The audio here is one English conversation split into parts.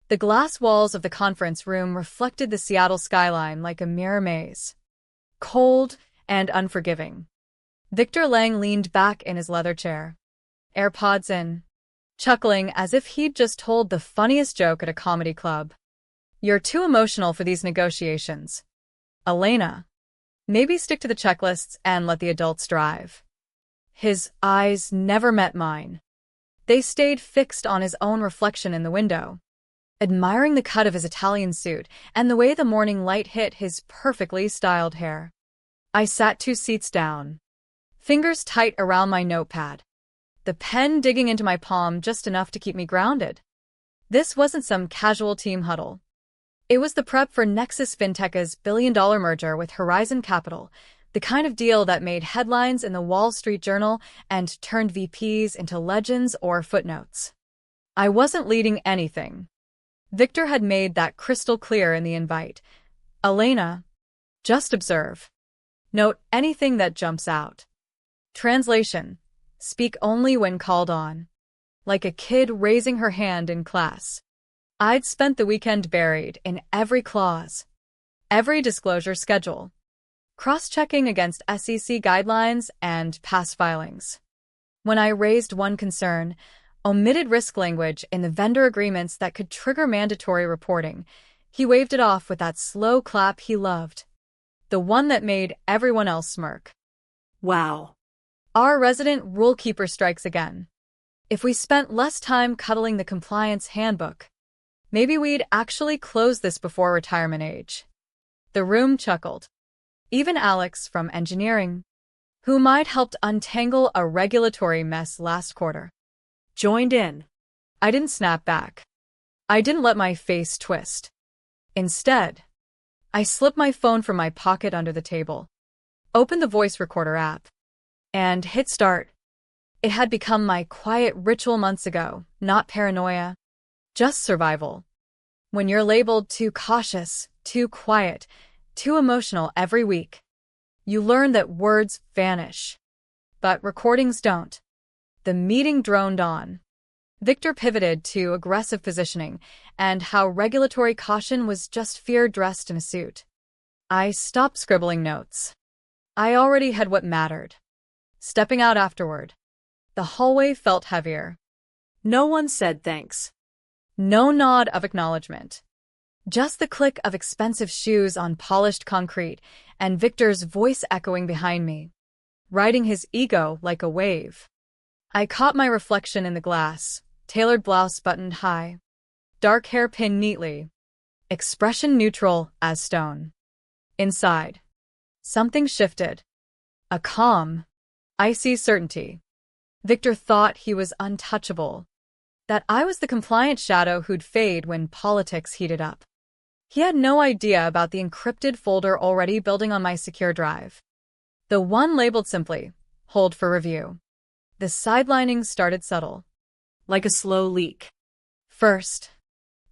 The glass walls of the conference room reflected the Seattle skyline like a mirror maze. Cold and unforgiving. Victor Lang leaned back in his leather chair, AirPods in, chuckling as if he'd just told the funniest joke at a comedy club. "You're too emotional for these negotiations, Elena. Maybe stick to the checklists and let the adults drive." His eyes never met mine. They stayed fixed on his own reflection in the window, admiring the cut of his Italian suit and the way the morning light hit his perfectly styled hair. I sat 2 seats down, fingers tight around my notepad, the pen digging into my palm just enough to keep me grounded. This wasn't some casual team huddle. It was the prep for Nexus Fintech's billion-dollar merger with Horizon Capital, the kind of deal that made headlines in the Wall Street Journal and turned VPs into legends or footnotes. I wasn't leading anything. Victor had made that crystal clear in the invite. "Elena, just observe. Note anything that jumps out. Translation: speak only when called on." Like a kid raising her hand in class. I'd spent the weekend buried in every clause, every disclosure schedule, cross-checking against SEC guidelines and past filings. When I raised one concern, omitted risk language in the vendor agreements that could trigger mandatory reporting, he waved it off with that slow clap he loved, the one that made everyone else smirk. Wow. Our resident rule keeper strikes again. If we spent less time cuddling the compliance handbook, maybe we'd actually close this before retirement age. The room chuckled. Even Alex from engineering, who might helped untangle a regulatory mess last quarter, joined in. I didn't snap back. I didn't let my face twist. Instead, I slipped my phone from my pocket under the table, opened the voice recorder app, and hit start. It had become my quiet ritual months ago, not paranoia, just survival. When you're labeled too cautious, too quiet, too emotional every week, you learn that words vanish. But recordings don't. The meeting droned on. Victor pivoted to aggressive positioning and how regulatory caution was just fear dressed in a suit. I stopped scribbling notes. I already had what mattered. Stepping out afterward, the hallway felt heavier. No one said thanks. No nod of acknowledgement. Just the click of expensive shoes on polished concrete and Victor's voice echoing behind me, riding his ego like a wave. I caught my reflection in the glass, tailored blouse buttoned high, dark hair pinned neatly, expression neutral as stone. Inside, something shifted. A calm, icy certainty. Victor thought he was untouchable, that I was the compliant shadow who'd fade when politics heated up. He had no idea about the encrypted folder already building on my secure drive. The one labeled simply, "Hold for review." The sidelining started subtle, like a slow leak. First,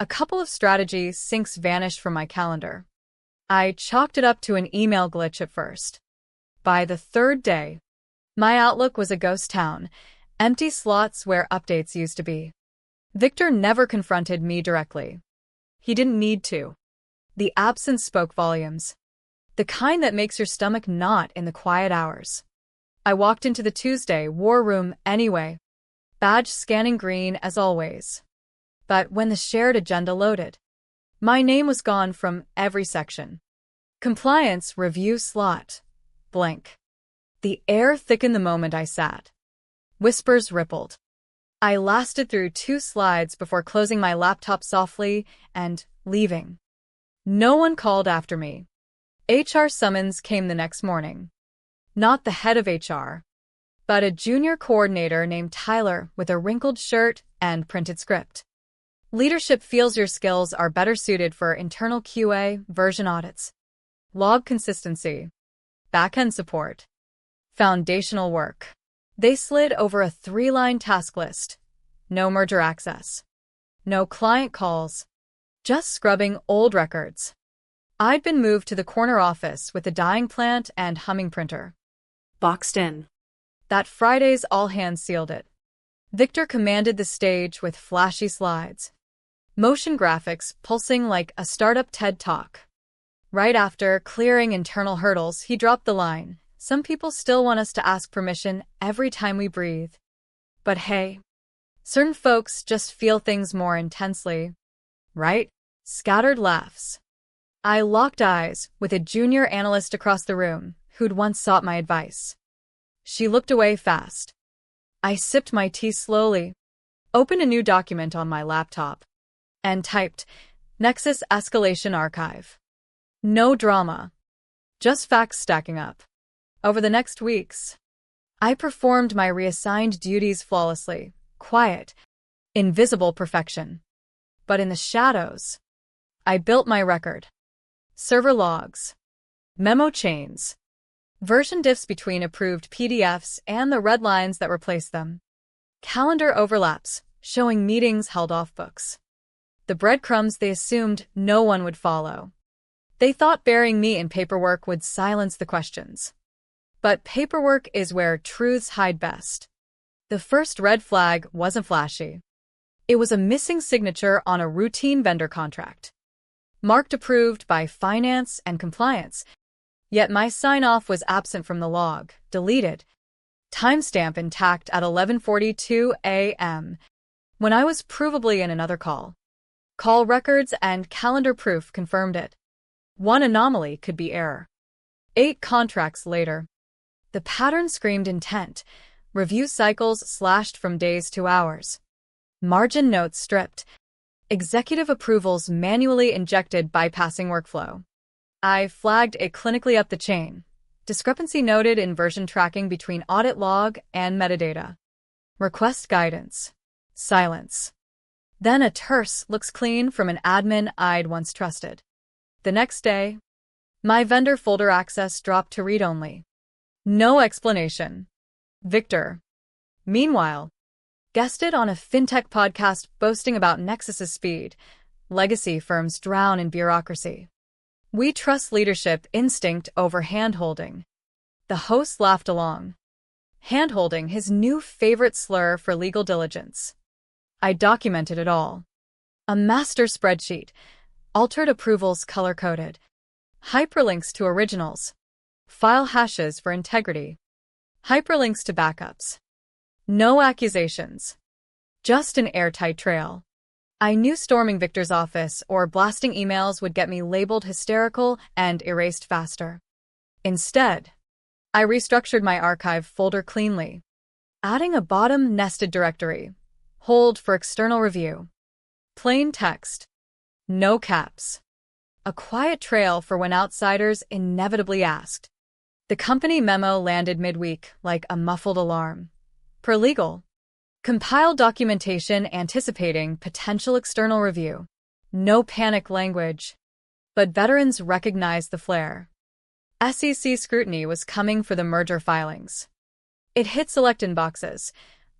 a couple of strategy syncs vanished from my calendar. I chalked it up to an email glitch at first. By the third day, my Outlook was a ghost town, empty slots where updates used to be. Victor never confronted me directly. He didn't need to. The absence spoke volumes. The kind that makes your stomach knot in the quiet hours. I walked into the Tuesday war room anyway, badge scanning green as always. But when the shared agenda loaded, my name was gone from every section. Compliance review slot. Blank. The air thickened the moment I sat. Whispers rippled. I lasted through 2 slides before closing my laptop softly and leaving. No one called after me. HR summons came the next morning. Not the head of HR, but a junior coordinator named Tyler with a wrinkled shirt and printed script. Leadership feels your skills are better suited for internal QA, version audits, log consistency, back-end support, foundational work. They slid over a 3-line task list. No merger access. No client calls. Just scrubbing old records. I'd been moved to the corner office with a dyeing plant and humming printer. Boxed in. That Friday's all hands sealed it. Victor commanded the stage with flashy slides. motion graphics pulsing like a startup TED Talk. Right after clearing internal hurdles, he dropped the line, "Some people still want us to ask permission every time we breathe. But hey, certain folks just feel things more intensely, right?" Scattered laughs. I locked eyes with a junior analyst across the room who'd once sought my advice. She looked away fast. I sipped my tea slowly, opened a new document on my laptop, and typed, "Nexus Escalation Archive." No drama, just facts stacking up. Over the next weeks, I performed my reassigned duties flawlessly, quiet, invisible perfection. But in the shadows, I built my record. Server logs, memo chains, version diffs between approved PDFs and the red lines that replace them. Calendar overlaps, showing meetings held off books. The breadcrumbs they assumed no one would follow. They thought burying me in paperwork would silence the questions. But paperwork is where truths hide best. The first red flag wasn't flashy. It was a missing signature on a routine vendor contract. Marked approved by finance and compliance, yet my sign-off was absent from the log, deleted. Timestamp intact at 11:42 a.m., when I was provably in another call. Call records and calendar proof confirmed it. One anomaly could be error. 8 contracts later. The pattern screamed intent. Review cycles slashed from days to hours. Margin notes stripped. Executive approvals manually injected, bypassing workflow. I flagged it clinically up the chain. Discrepancy noted in version tracking between audit log and metadata. Request guidance. Silence. Then a terse "looks clean" from an admin I'd once trusted. The next day, my vendor folder access dropped to read-only. No explanation. Victor, meanwhile, guested on a fintech podcast boasting about Nexus's speed. Legacy firms drown in bureaucracy. We trust leadership instinct over hand-holding. The host laughed along. Hand-holding, his new favorite slur for legal diligence. I documented it all. A master spreadsheet, altered approvals color-coded, hyperlinks to originals, file hashes for integrity, hyperlinks to backups. No accusations. Just an airtight trail. I knew storming Victor's office or blasting emails would get me labeled hysterical and erased faster. Instead, I restructured my archive folder cleanly, adding a bottom nested directory. Hold for external review. Plain text. No caps. A quiet trail for when outsiders inevitably asked. The company memo landed midweek like a muffled alarm. Per legal. Compile documentation anticipating potential external review. No panic language. But veterans recognized the flair. SEC scrutiny was coming for the merger filings. It hit select inboxes.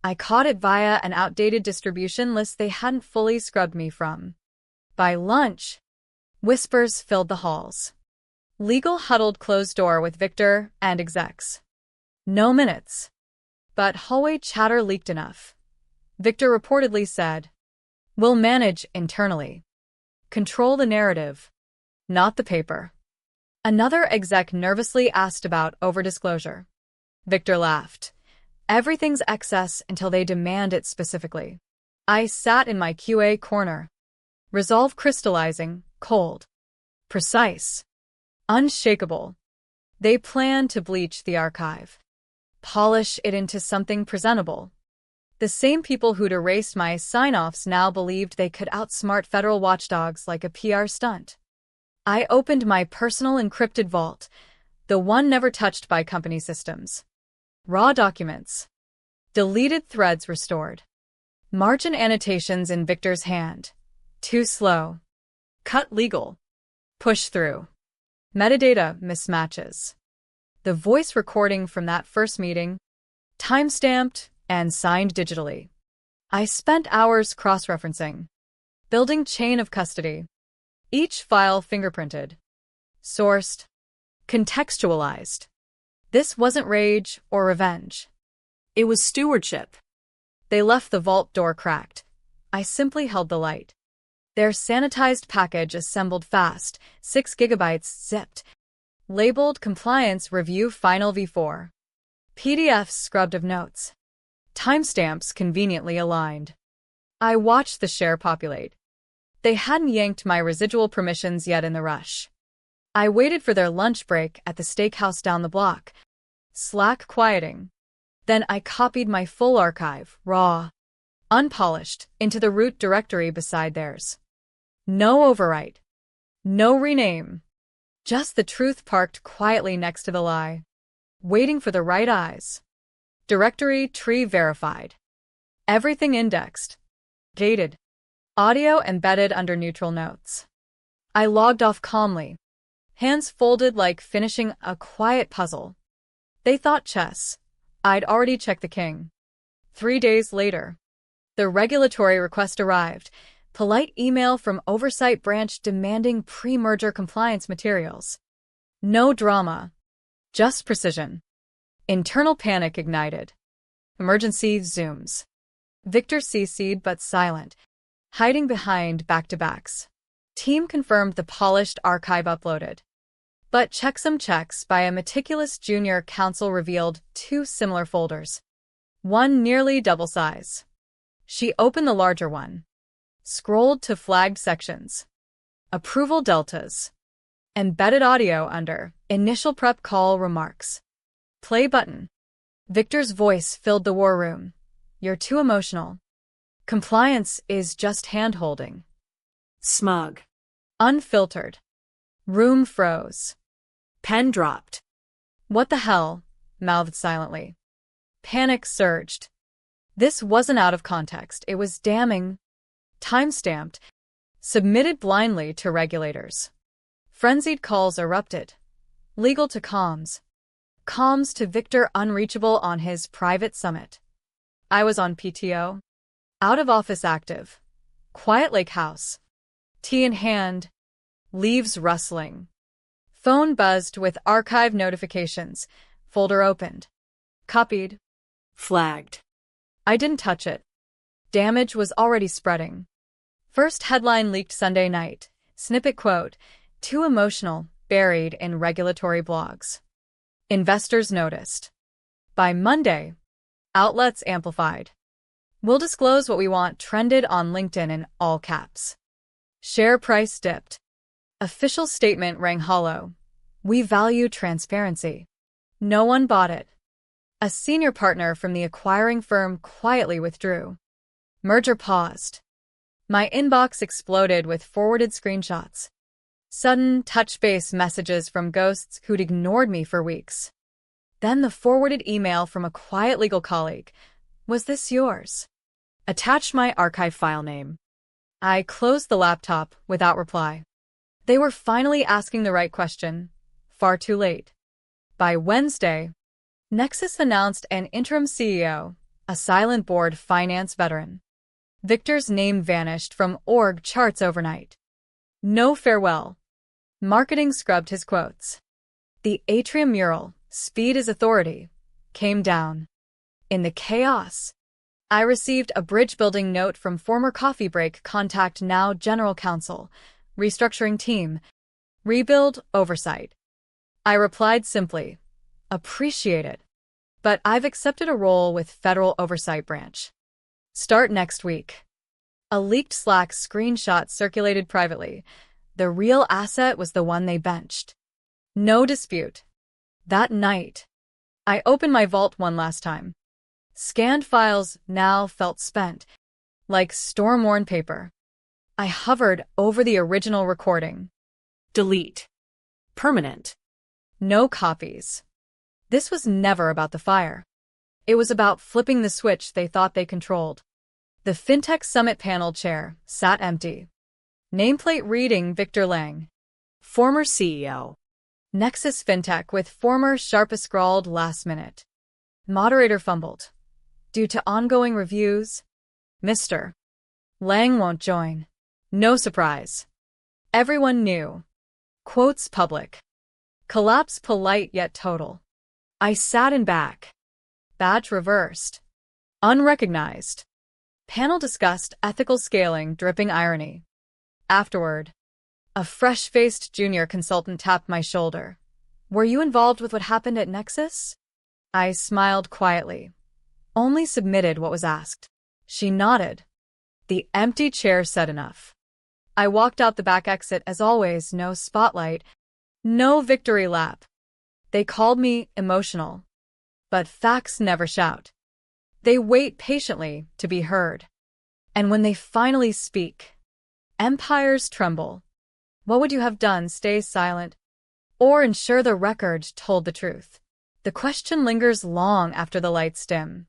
I caught it via an outdated distribution list they hadn't fully scrubbed me from. By lunch, whispers filled the halls. Legal huddled closed door with Victor and execs. No minutes. But hallway chatter leaked enough. Victor reportedly said, "We'll manage internally. Control the narrative, not the paper." Another exec nervously asked about overdisclosure. Victor laughed. Everything's excess until they demand it specifically. I sat in my QA corner. Resolve crystallizing, cold. Precise. Unshakable. They plan to bleach the archive. Polish it into something presentable. The same people who'd erased my sign-offs now believed they could outsmart federal watchdogs like a PR stunt. I opened my personal encrypted vault, the one never touched by company systems. Raw documents. Deleted threads restored. Margin annotations in Victor's hand. Too slow. Cut legal. Push through. Metadata mismatches. The voice recording from that first meeting, time-stamped and signed digitally. I spent hours cross-referencing, building chain of custody. Each file fingerprinted, sourced, contextualized. This wasn't rage or revenge. It was stewardship. They left the vault door cracked. I simply held the light. Their sanitized package assembled fast, 6 gigabytes zipped. Labeled Compliance Review Final V4. PDFs scrubbed of notes. Timestamps conveniently aligned. I watched the share populate. They hadn't yanked my residual permissions yet in the rush. I waited for their lunch break at the steakhouse down the block. Slack quieting. Then I copied my full archive, raw, unpolished, into the root directory beside theirs. No overwrite. No rename. Just the truth parked quietly next to the lie. Waiting for the right eyes. Directory tree verified. Everything indexed. Gated. Audio embedded under neutral notes. I logged off calmly. Hands folded like finishing a quiet puzzle. They thought chess. I'd already checked the king. 3 days later. The regulatory request arrived. Polite email from Oversight Branch demanding pre-merger compliance materials. No drama. Just precision. Internal panic ignited. Emergency zooms. Victor CC'd but silent, hiding behind back-to-backs. Team confirmed the polished archive uploaded. But checksum checks by a meticulous junior counsel revealed 2 similar folders. One nearly double size. She opened the larger one. Scrolled to flagged sections. Approval deltas. Embedded audio under initial prep call remarks. Play button. Victor's voice filled the war room. You're too emotional. Compliance is just hand-holding. Smug. Unfiltered. Room froze. Pen dropped. What the hell? Mouthed silently. Panic surged. This wasn't out of context. It was damning. Time-stamped. Submitted blindly to regulators. Frenzied calls erupted. Legal to comms. Comms to Victor unreachable on his private summit. I was on PTO. Out of office active. Quiet lake house. Tea in hand. Leaves rustling. Phone buzzed with archive notifications. Folder opened. Copied. Flagged. I didn't touch it. Damage was already spreading. First headline leaked Sunday night. Snippet quote, too emotional, buried in regulatory blogs. Investors noticed. By Monday, outlets amplified. We'll disclose what we want trended on LinkedIn in all caps. Share price dipped. Official statement rang hollow. We value transparency. No one bought it. A senior partner from the acquiring firm quietly withdrew. Merger paused. My inbox exploded with forwarded screenshots. Sudden touch-base messages from ghosts who'd ignored me for weeks. Then the forwarded email from a quiet legal colleague. Was this yours? Attached my archive file name. I closed the laptop without reply. They were finally asking the right question. Far too late. By Wednesday, Nexus announced an interim CEO, a silent board finance veteran. Victor's name vanished from org charts overnight. No farewell. Marketing scrubbed his quotes. The atrium mural, Speed is Authority, came down. In the chaos, I received a bridge-building note from former coffee break contact now general counsel, restructuring team, rebuild oversight. I replied simply, appreciate it, but I've accepted a role with Federal Oversight Branch. Start next week. A leaked Slack screenshot circulated privately. The real asset was the one they benched. No dispute. That night, I opened my vault one last time. Scanned files now felt spent, like storm-worn paper. I hovered over the original recording. Delete. Permanent. No copies. This was never about the fire. It was about flipping the switch they thought they controlled. The FinTech Summit panel chair sat empty. Nameplate reading Victor Lang, Former CEO. Nexus FinTech with former Sharpa scrawled last minute. Moderator fumbled. Due to ongoing reviews, Mr. Lang won't join. No surprise. Everyone knew. Quotes public. Collapse polite yet total. I sat in back. Badge reversed. Unrecognized. Panel discussed ethical scaling dripping irony. Afterward, a fresh-faced junior consultant tapped my shoulder. Were you involved with what happened at Nexus? I smiled quietly. Only submitted what was asked. She nodded. The empty chair said enough. I walked out the back exit as always, no spotlight, no victory lap. They called me emotional. But facts never shout. They wait patiently to be heard. And when they finally speak, empires tremble. What would you have done? Stay silent? Or ensure the record told the truth? The question lingers long after the lights dim.